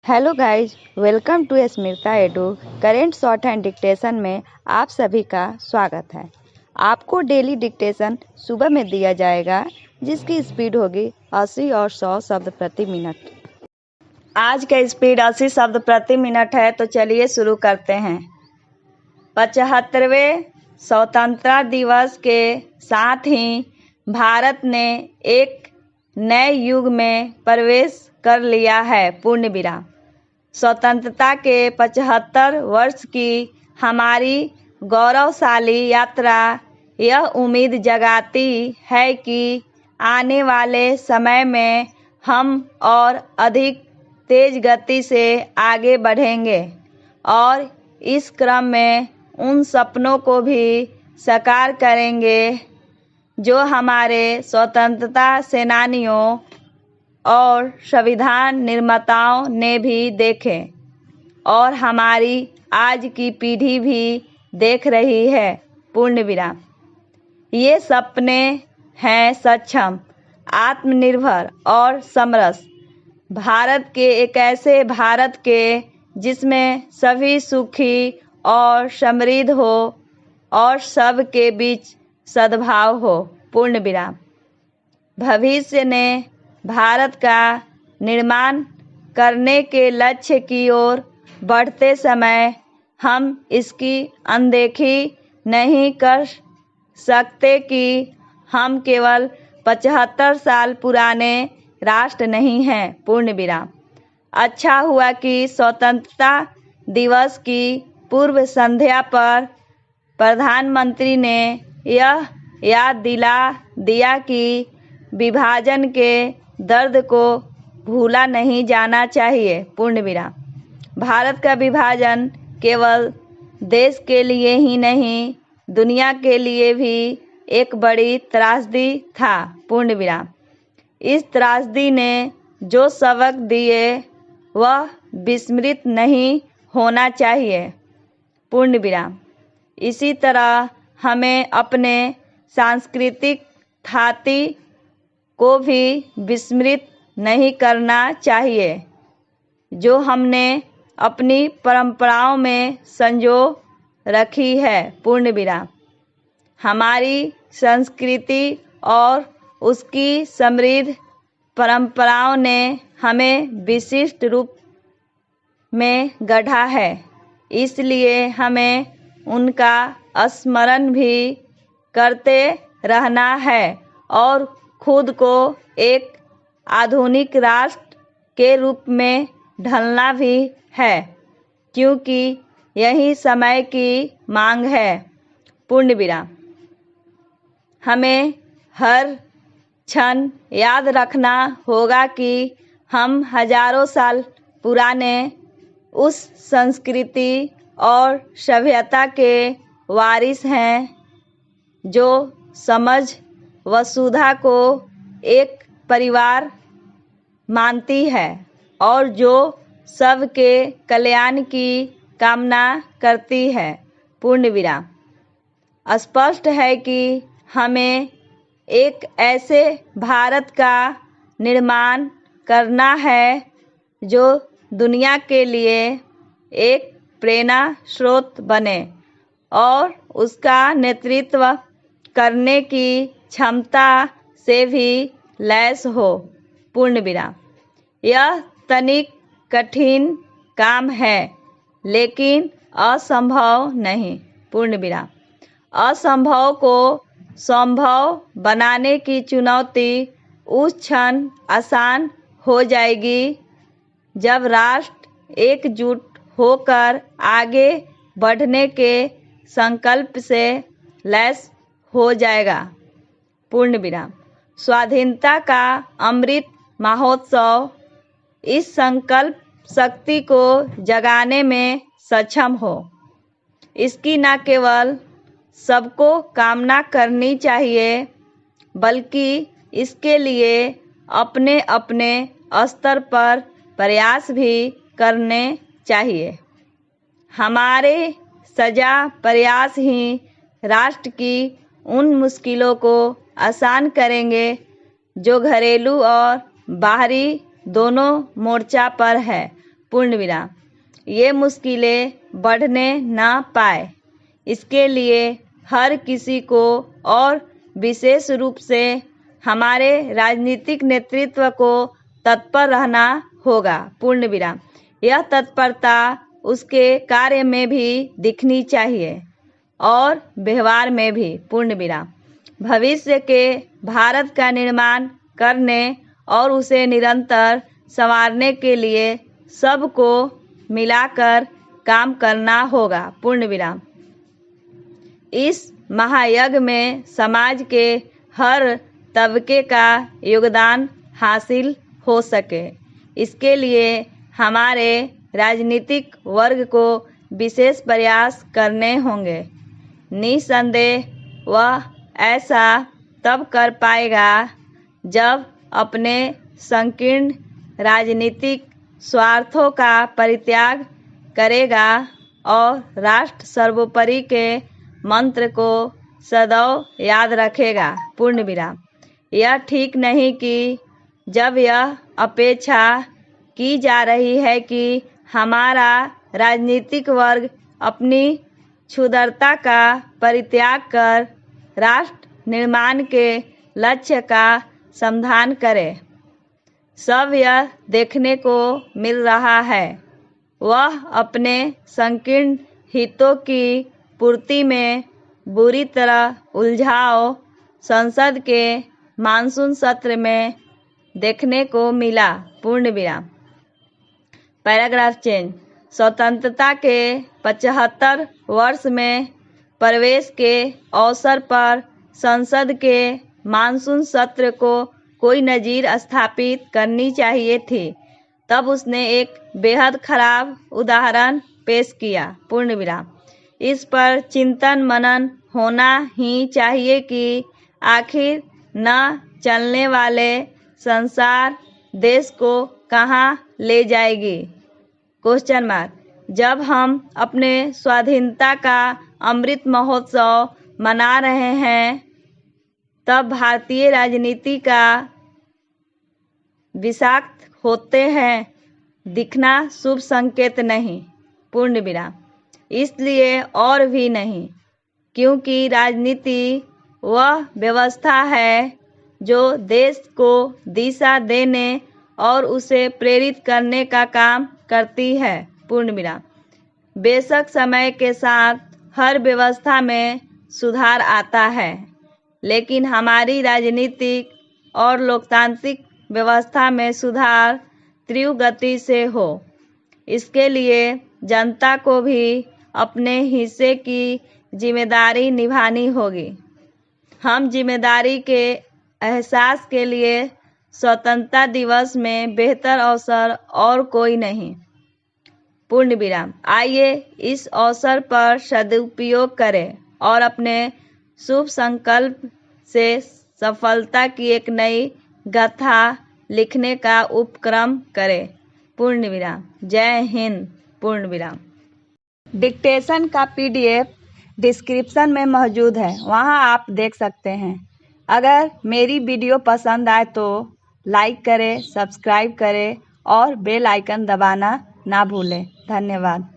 Hello guys, welcome to Smita Edu. Current shorthand dictation में आप सभी का स्वागत है। आपको डेली डिक्टेशन सुबह में दिया जाएगा, जिसकी स्पीड होगी 80 और 100 शब्द प्रति मिनट। आज का स्पीड 80 शब्द प्रति मिनट है, तो चलिए शुरू करते हैं। 75वें स्वतंत्रता दिवस के साथ ही भारत ने एक नए युग में प्रवेश कर लिया है। पूर्ण विराम। स्वतंत्रता के 75 वर्ष की हमारी गौरवशाली यात्रा यह उम्मीद जगाती है कि आने वाले समय में हम और अधिक तेज गति से आगे बढ़ेंगे और इस क्रम में उन सपनों को भी साकार करेंगे जो हमारे स्वतंत्रता सेनानियों और संविधान निर्माताओं ने भी देखे और हमारी आज की पीढ़ी भी देख रही है। पूर्ण विराम। ये सपने हैं सक्षम, आत्मनिर्भर और समरस भारत के, एक ऐसे भारत के जिसमें सभी सुखी और समृद्ध हो और सबके बीच सद्भाव हो। पूर्ण विराम। भविष्य ने भारत का निर्माण करने के लक्ष्य की ओर बढ़ते समय हम इसकी अनदेखी नहीं कर सकते कि हम केवल 75 साल पुराने राष्ट्र नहीं हैं। पूर्ण विराम। अच्छा हुआ कि स्वतंत्रता दिवस की पूर्व संध्या पर प्रधानमंत्री ने यह याद दिला दिया कि विभाजन के दर्द को भूला नहीं जाना चाहिए। पूर्ण विराम। भारत का विभाजन केवल देश के लिए ही नहीं, दुनिया के लिए भी एक बड़ी त्रासदी था। पूर्ण विराम। इस त्रासदी ने जो सबक दिए वह विस्मृत नहीं होना चाहिए। पूर्ण विराम। इसी तरह हमें अपने सांस्कृतिक थाती को भी विस्मृत नहीं करना चाहिए, जो हमने अपनी परंपराओं में संजो रखी है। पूर्ण विराम। हमारी संस्कृति और उसकी समृद्ध परंपराओं ने हमें विशिष्ट रूप में गढ़ा है, इसलिए हमें उनका स्मरण भी करते रहना है और खुद को एक आधुनिक राष्ट्र के रूप में ढलना भी है, क्योंकि यही समय की मांग है। पूर्ण विराम। हमें हर क्षण याद रखना होगा कि हम हजारों साल पुराने उस संस्कृति और सभ्यता के वारिस हैं जो समझ वसुधा को एक परिवार मानती है और जो सबके कल्याण की कामना करती है। पूर्ण विराम। स्पष्ट है कि हमें एक ऐसे भारत का निर्माण करना है जो दुनिया के लिए एक प्रेरणा स्रोत बने और उसका नेतृत्व करने की क्षमता से भी लैस हो। पूर्ण विराम। यह तनिक कठिन काम है, लेकिन असंभव नहीं। पूर्ण विराम। असंभव को संभव बनाने की चुनौती उस क्षण आसान हो जाएगी जब राष्ट्र एकजुट होकर आगे बढ़ने के संकल्प से लैस हो जाएगा। पूर्ण विराम। स्वाधीनता का अमृत महोत्सव इस संकल्प शक्ति को जगाने में सक्षम हो। इसकी न केवल सबको कामना करनी चाहिए, बल्कि इसके लिए अपने अपने स्तर पर प्रयास भी करने चाहिए। हमारे सजा प्रयास ही राष्ट्र की उन मुश्किलों को आसान करेंगे जो घरेलू और बाहरी दोनों मोर्चा पर है। पूर्ण विराम। ये मुश्किलें बढ़ने ना पाए, इसके लिए हर किसी को और विशेष रूप से हमारे राजनीतिक नेतृत्व को तत्पर रहना होगा। पूर्ण विराम। यह तत्परता उसके कार्य में भी दिखनी चाहिए और व्यवहार में भी। पूर्ण विराम। भविष्य के भारत का निर्माण करने और उसे निरंतर संवारने के लिए सबको मिलाकर काम करना होगा। पूर्ण विराम। इस महायज्ञ में समाज के हर तबके का योगदान हासिल हो सके, इसके लिए हमारे राजनीतिक वर्ग को विशेष प्रयास करने होंगे। निसंदेह वह ऐसा तब कर पाएगा जब अपने संकीर्ण राजनीतिक स्वार्थों का परित्याग करेगा और राष्ट्र सर्वोपरि के मंत्र को सदैव याद रखेगा। पूर्ण विराम। यह ठीक नहीं कि जब यह अपेक्षा की जा रही है कि हमारा राजनीतिक वर्ग अपनी क्षुद्रता का परित्याग कर राष्ट्र निर्माण के लक्ष्य का समाधान करे। सब यह देखने को मिल रहा है, वह अपने संकीर्ण हितों की पूर्ति में बुरी तरह उलझाव संसद के मानसून सत्र में देखने को मिला। पूर्ण विराम। Paragraph change. स्वतंत्रता के 75 वर्ष में प्रवेश के अवसर पर संसद के मानसून सत्र को कोई नज़ीर स्थापित करनी चाहिए थी। तब उसने एक बेहद खराब उदाहरण पेश किया। पूर्ण विराम। इस पर चिंतन मनन होना ही चाहिए कि आखिर न चलने वाले संसार देश को कहाँ ले जाएगी। Question mark. जब हम अपने स्वाधीनता का अमृत महोत्सव मना रहे हैं तब भारतीय राजनीति का विषाक्त होते हैं दिखना शुभ संकेत नहीं। पूर्ण विराम। इसलिए और भी नहीं क्योंकि राजनीति वह व्यवस्था है जो देश को दिशा देने और उसे प्रेरित करने का काम करती है। पूर्ण विराम। बेशक समय के साथ हर व्यवस्था में सुधार आता है, लेकिन हमारी राजनीतिक और लोकतांत्रिक व्यवस्था में सुधार तीव्र गति से हो, इसके लिए जनता को भी अपने हिस्से की जिम्मेदारी निभानी होगी। हम जिम्मेदारी के एहसास के लिए स्वतंत्रता दिवस में बेहतर अवसर और कोई नहीं। पूर्ण विराम। आइए इस अवसर पर सदुपयोग करें और अपने शुभ संकल्प से सफलता की एक नई गाथा लिखने का उपक्रम करें। पूर्ण विराम। जय हिंद। पूर्ण विराम। डिक्टेशन का PDF डिस्क्रिप्शन में मौजूद है, वहां आप देख सकते हैं। अगर मेरी वीडियो पसंद आए तो लाइक करें, सब्सक्राइब करें और बेल आइकन दबाना ना भूलें। धन्यवाद।